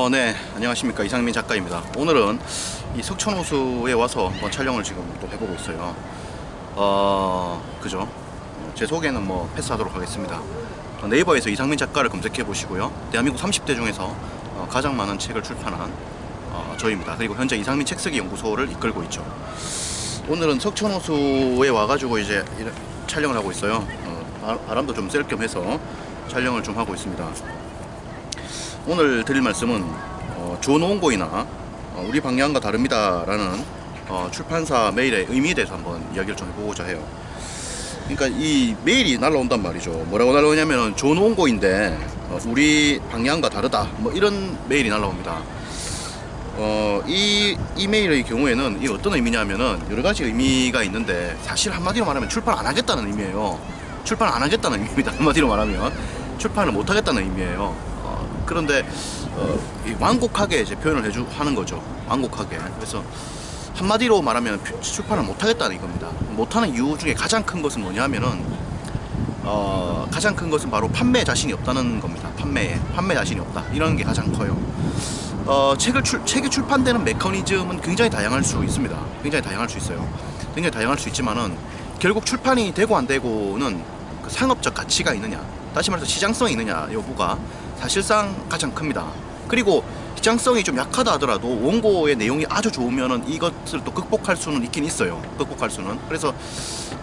네. 안녕하십니까. 이상민 작가입니다. 오늘은 이 석촌호수에 와서 한번 촬영을 지금 또 해보고 있어요. 그죠? 제 소개는 뭐 패스하도록 하겠습니다. 네이버에서 이상민 작가를 검색해 보시고요. 대한민국 30대 중에서 가장 많은 책을 출판한 저입니다. 그리고 현재 이상민 책쓰기 연구소를 이끌고 있죠. 오늘은 석촌호수에 와가지고 이제 촬영을 하고 있어요. 바람도 좀 쐴 겸 해서 촬영을 좀 하고 있습니다. 오늘 드릴 말씀은 좋은 원고이나 우리 방향과 다릅니다라는 출판사 메일의 의미에 대해서 한번 이야기를 좀 해보고자 해요. 그러니까 이 메일이 날라온단 말이죠. 뭐라고 날라오냐면 좋은 원고인데 우리 방향과 다르다, 뭐 이런 메일이 날라옵니다. 이 메일의 경우에는 이 어떤 의미냐면은 여러 가지 의미가 있는데, 사실 한마디로 말하면 출판 안 하겠다는 의미예요. 출판 안 하겠다는 의미입니다. 한마디로 말하면 출판을 못 하겠다는 의미예요. 그런데 완곡하게 이제 표현을 하는 거죠. 완곡하게. 그래서 한마디로 말하면 출판을 못 하겠다는 이겁니다. 못하는 이유 중에 가장 큰 것은 뭐냐면은 가장 큰 것은 바로 판매 자신이 없다는 겁니다. 판매 자신이 없다, 이런 게 가장 커요. 책이 출판되는 메커니즘은 굉장히 다양할 수 있습니다. 굉장히 다양할 수 있어요. 굉장히 다양할 수 있지만은 결국 출판이 되고 안 되고는 그 상업적 가치가 있느냐, 다시 말해서 시장성이 있느냐 여부가 사실상 가장 큽니다. 그리고 시장성이 좀 약하다 하더라도 원고의 내용이 아주 좋으면은 이것을 또 극복할 수는 있긴 있어요. 극복할 수는. 그래서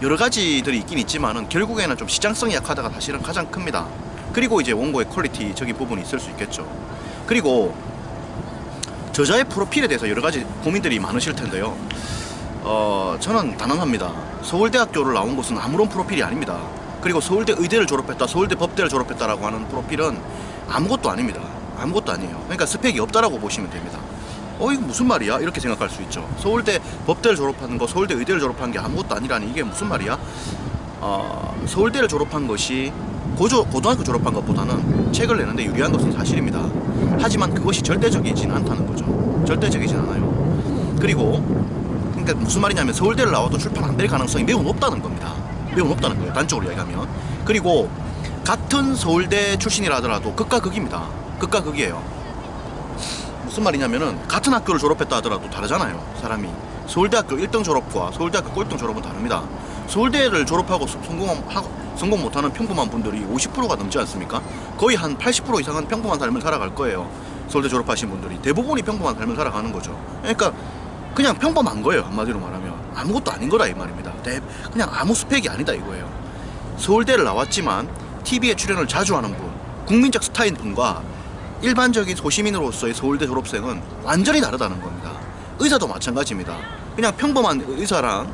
여러 가지들이 있긴 있지만은 결국에는 좀 시장성이 약하다가 사실은 가장 큽니다. 그리고 이제 원고의 퀄리티적인 부분이 있을 수 있겠죠. 그리고 저자의 프로필에 대해서 여러 가지 고민들이 많으실 텐데요. 저는 단언합니다. 서울대학교를 나온 것은 아무런 프로필이 아닙니다. 그리고 서울대 의대를 졸업했다, 서울대 법대를 졸업했다라고 하는 프로필은 아무것도 아닙니다. 아무것도 아니에요. 그러니까 스펙이 없다라고 보시면 됩니다. 이거 무슨 말이야? 이렇게 생각할 수 있죠. 서울대 법대를 졸업하는 거, 서울대 의대를 졸업한 게 아무것도 아니라니 이게 무슨 말이야? 서울대를 졸업한 것이 고등학교 졸업한 것보다는 책을 내는데 유리한 것은 사실입니다. 하지만 그것이 절대적이진 않다는 거죠. 절대적이진 않아요. 그리고 그러니까 무슨 말이냐면 서울대를 나와도 출판 안 될 가능성이 매우 높다는 겁니다. 매우 높다는 거예요, 단적으로 이야기하면. 그리고 같은 서울대 출신이라 하더라도 극과 극입니다. 극과 극이에요. 무슨 말이냐면은 같은 학교를 졸업했다 하더라도 다르잖아요, 사람이. 서울대학교 1등 졸업과 서울대학교 꼴등 졸업은 다릅니다. 서울대를 졸업하고 성공 못하는 평범한 분들이 50%가 넘지 않습니까? 거의 한 80% 이상은 평범한 삶을 살아갈 거예요. 서울대 졸업하신 분들이 대부분이 평범한 삶을 살아가는 거죠. 그러니까 그냥 평범한 거예요, 한마디로 말하면. 아무것도 아닌 거다 이 말입니다. 그냥 아무 스펙이 아니다 이거예요. 서울대를 나왔지만 TV에 출연을 자주 하는 분, 국민적 스타인 분과 일반적인 소시민으로서의 서울대 졸업생은 완전히 다르다는 겁니다. 의사도 마찬가지입니다. 그냥 평범한 의사랑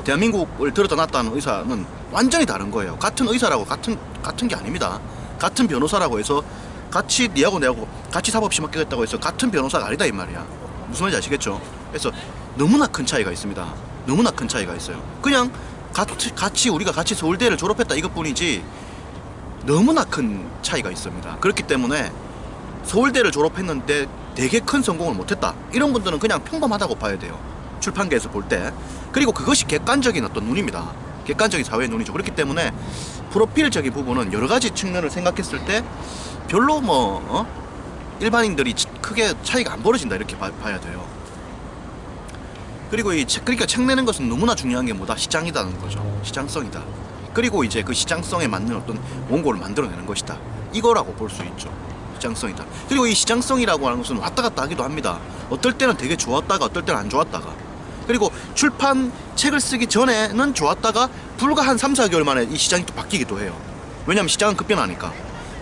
대한민국을 들여다 놨다는 의사는 완전히 다른 거예요. 같은 의사라고 같은 게 아닙니다. 같은 변호사라고 해서 같이 니하고 내하고 같이 사법시험 합격했다고 해서 같은 변호사가 아니다 이 말이야. 무슨 말인지 아시겠죠? 그래서 너무나 큰 차이가 있습니다. 너무나 큰 차이가 있어요. 그냥 우리가 같이 서울대를 졸업했다 이것뿐이지 너무나 큰 차이가 있습니다. 그렇기 때문에 서울대를 졸업했는데 되게 큰 성공을 못했다, 이런 분들은 그냥 평범하다고 봐야 돼요, 출판계에서 볼 때. 그리고 그것이 객관적인 어떤 눈입니다. 객관적인 사회의 눈이죠. 그렇기 때문에 프로필적인 부분은 여러 가지 측면을 생각했을 때 별로 일반인들이 크게 차이가 안 벌어진다 이렇게 봐야 돼요. 그리고 그러니까 책 내는 것은 너무나 중요한 게 뭐다? 시장이라는 거죠. 시장성이다. 그리고 이제 그 시장성에 맞는 어떤 원고를 만들어내는 것이다, 이거라고 볼 수 있죠. 시장성이다. 그리고 이 시장성이라고 하는 것은 왔다 갔다 하기도 합니다. 어떨 때는 되게 좋았다가 어떨 때는 안 좋았다가. 그리고 책을 쓰기 전에는 좋았다가 불과 한 3, 4개월 만에 이 시장이 또 바뀌기도 해요. 왜냐하면 시장은 급변하니까.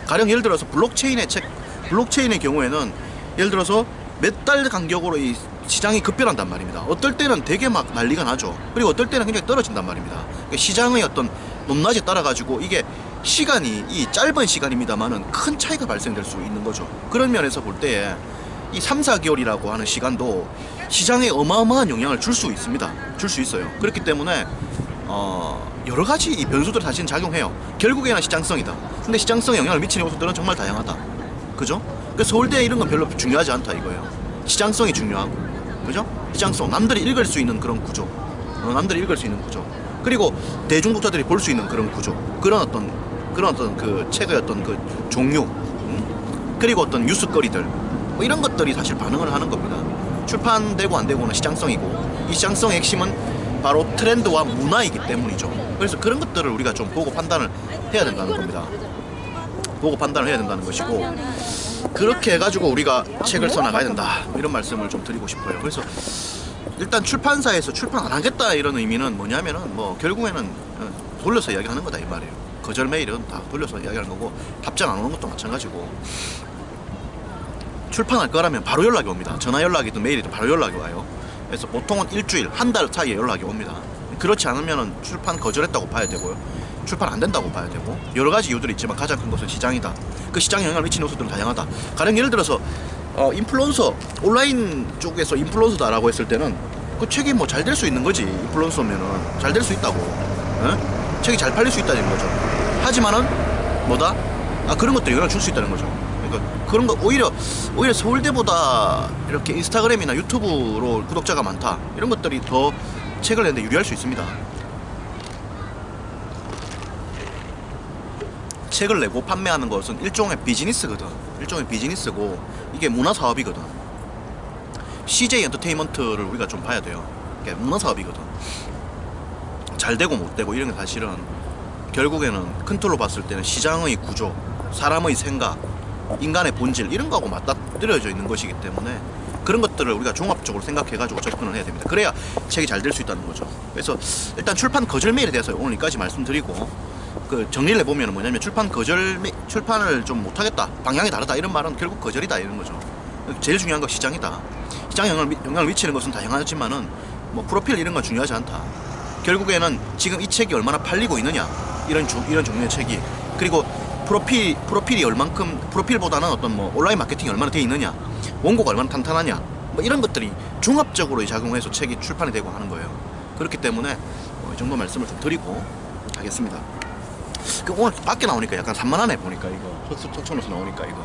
가령 예를 들어서 블록체인의 경우에는 예를 들어서 몇 달 간격으로 이 시장이 급변한단 말입니다. 어떨 때는 되게 막 난리가 나죠. 그리고 어떨 때는 굉장히 떨어진단 말입니다. 그러니까 시장의 어떤 높낮이에 따라 가지고 이게 시간이 이 짧은 시간입니다만은 큰 차이가 발생될 수 있는 거죠. 그런 면에서 볼 때에 이 3, 4개월이라고 하는 시간도 시장에 어마어마한 영향을 줄 수 있습니다. 줄 수 있어요. 그렇기 때문에 여러 가지 이 변수들이 사실은 작용해요. 결국에는 시장성이다. 근데 시장성에 영향을 미치는 요소들은 정말 다양하다. 그죠? 그러니까 서울대 이런 건 별로 중요하지 않다 이거예요. 시장성이 중요하고, 그죠? 시장성, 남들이 읽을 수 있는 그런 구조, 남들이 읽을 수 있는 구조, 그리고 대중독자들이 볼 수 있는 그런 구조, 그런 어떤 그 책의 어떤 그 종류, 그리고 어떤 뉴스거리들, 뭐 이런 것들이 사실 반응을 하는 겁니다. 출판되고 안 되고는 시장성이고, 이 시장성의 핵심은 바로 트렌드와 문화이기 때문이죠. 그래서 그런 것들을 우리가 좀 보고 판단을 해야 된다는 겁니다. 보고 판단을 해야 된다는 것이고, 그렇게 해가지고 우리가 책을 써나가야 된다, 이런 말씀을 좀 드리고 싶어요. 그래서 일단 출판사에서 출판 안 하겠다 이런 의미는 뭐냐면은 뭐 결국에는 돌려서 이야기하는 거다 이 말이에요. 거절 메일은 다 돌려서 이야기하는 거고, 답장 안 오는 것도 마찬가지고, 출판할 거라면 바로 연락이 옵니다. 전화 연락이든 메일이든 바로 연락이 와요. 그래서 보통은 일주일, 한 달 사이에 연락이 옵니다. 그렇지 않으면 출판 거절했다고 봐야 되고요. 출판 안 된다고 봐야 되고, 여러 가지 이유들이 있지만 가장 큰 것은 시장이다. 그 시장에 영향을 미치는 요소들은 다양하다. 가령 예를 들어서 인플루언서, 온라인 쪽에서 인플루언서다라고 했을 때는 그 책이 뭐 잘 될 수 있는 거지. 인플루언서면은 잘 될 수 있다고, 응? 책이 잘 팔릴 수 있다는 거죠. 하지만은 뭐다? 그런 것들이 영향을 줄 수 있다는 거죠. 그러니까 그런 거 오히려 서울대보다 이렇게 인스타그램이나 유튜브로 구독자가 많다, 이런 것들이 더 책을 내는데 유리할 수 있습니다. 책을 내고 판매하는 것은 일종의 비즈니스거든. 일종의 비즈니스고, 이게 문화사업이거든. CJ 엔터테인먼트를 우리가 좀 봐야 돼요. 이게 문화사업이거든. 잘 되고 못 되고 이런 게 사실은 결국에는 큰 틀로 봤을 때는 시장의 구조, 사람의 생각, 인간의 본질, 이런 거하고 맞닥뜨려져 있는 것이기 때문에 그런 것들을 우리가 종합적으로 생각해가지고 접근을 해야 됩니다. 그래야 책이 잘 될 수 있다는 거죠. 그래서 일단 출판 거절 메일에 대해서 오늘 여기까지 말씀드리고, 그 정리를 해보면 뭐냐면, 출판을 좀 못하겠다, 방향이 다르다, 이런 말은 결국 거절이다, 이런 거죠. 제일 중요한 건 시장이다. 시장에 영향을 미치는 것은 다양하지만은 뭐 프로필 이런 건 중요하지 않다. 결국에는 지금 이 책이 얼마나 팔리고 있느냐, 이런 종류의 책이, 그리고 프로필이 얼만큼, 프로필보다는 어떤 뭐 온라인 마케팅이 얼마나 돼 있느냐, 원고가 얼마나 탄탄하냐, 뭐 이런 것들이 종합적으로 작용해서 책이 출판이 되고 하는 거예요. 그렇기 때문에 이 정도 말씀을 좀 드리고 하겠습니다. 오늘 밖에 나오니까 약간 산만하네, 보니까 이거 석천호수 나오니까 이거,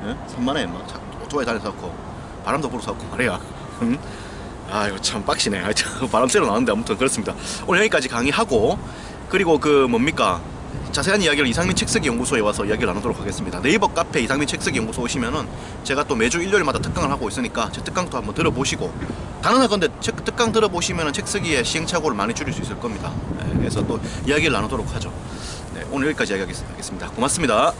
예? 산만해. 막 오토바이 다녀서 고 바람도 불어서 고 말이야. 응? 이거 참 빡시네. 바람 쐬러 나왔는데 아무튼 그렇습니다. 오늘 여기까지 강의하고, 그리고 그 뭡니까, 자세한 이야기를 이상민 책쓰기 연구소에 와서 이야기를 나누도록 하겠습니다. 네이버 카페 이상민 책쓰기 연구소 오시면은 제가 또 매주 일요일마다 특강을 하고 있으니까 제 특강도 한번 들어보시고, 가능하건대 특강 들어보시면은 책쓰기의 시행착오를 많이 줄일 수 있을 겁니다. 네, 그래서 또 이야기를 나누도록 하죠. 네, 오늘 여기까지 이야기하겠습니다. 고맙습니다.